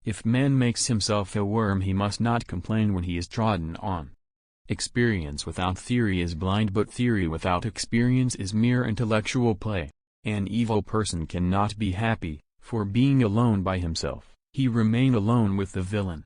If man makes himself a worm, he must not complain when he is trodden on. Experience without theory is blind, but theory without experience is mere intellectual play. An evil person cannot be happy, for being alone by himself, he remain alone with the villain.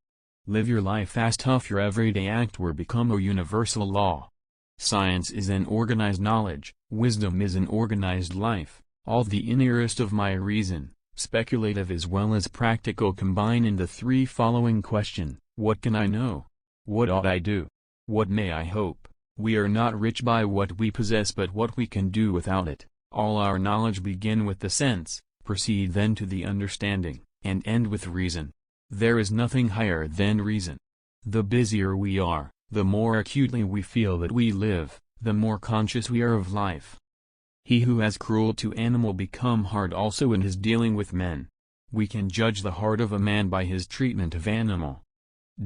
Live your life as tough your everyday act were become a universal law. Science is an organized knowledge, wisdom is an organized life, all the innerest of my reason, speculative as well as practical, combine in the three following question: what can I know? What ought I do? What may I hope? We are not rich by what we possess but what we can do without it. All our knowledge begin with the sense, proceed then to the understanding, and end with reason. There is nothing higher than reason. The busier we are, the more acutely we feel that we live, the more conscious we are of life. He who has cruel to animal become hard also in his dealing with men. We can judge the heart of a man by his treatment of animal.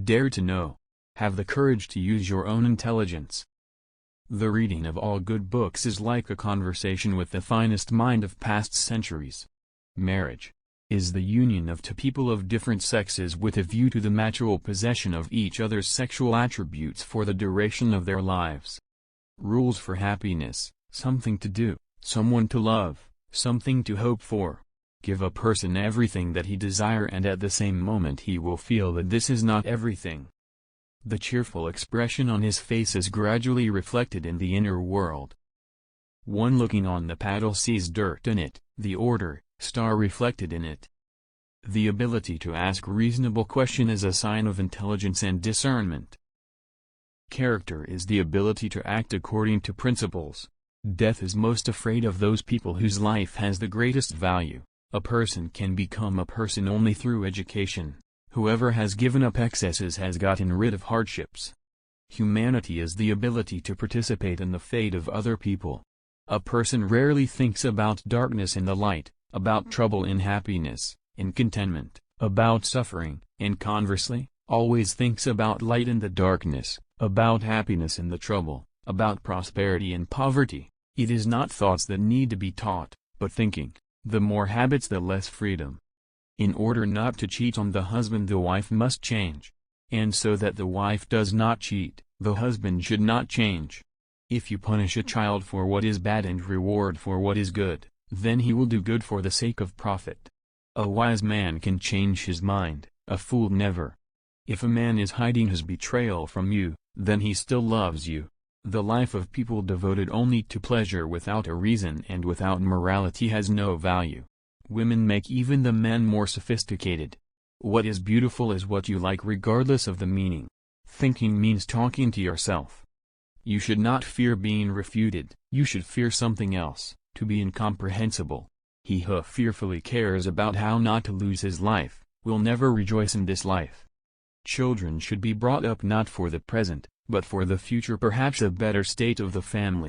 Dare to know. Have the courage to use your own intelligence. The reading of all good books is like a conversation with the finest mind of past centuries. Marriage is the union of two people of different sexes with a view to the mutual possession of each other's sexual attributes for the duration of their lives. Rules for happiness: something to do, someone to love, something to hope for. Give a person everything that he desire, and at the same moment he will feel that this is not everything. The cheerful expression on his face is gradually reflected in the inner world. One looking on the paddle sees dirt in it, the order, star reflected in it. The ability to ask reasonable question is a sign of intelligence and discernment. Character is the ability to act according to principles. Death is most afraid of those people whose life has the greatest value. A person can become a person only through education. Whoever has given up excesses has gotten rid of hardships. Humanity is the ability to participate in the fate of other people. A person rarely thinks about darkness in the light, about trouble in happiness, in contentment, about suffering, and conversely, always thinks about light in the darkness, about happiness in the trouble, about prosperity and poverty. It is not thoughts that need to be taught, but thinking. The more habits, the less freedom. In order not to cheat on the husband, the wife must change. And so that the wife does not cheat, the husband should not change. If you punish a child for what is bad and reward for what is good, then he will do good for the sake of profit. A wise man can change his mind, a fool never. If a man is hiding his betrayal from you, then he still loves you. The life of people devoted only to pleasure without a reason and without morality has no value. Women make even the men more sophisticated. What is beautiful is what you like regardless of the meaning. Thinking means talking to yourself. You should not fear being refuted, you should fear something else, to be incomprehensible. He who fearfully cares about how not to lose his life, will never rejoice in this life. Children should be brought up not for the present, but for the future, perhaps a better state of the family.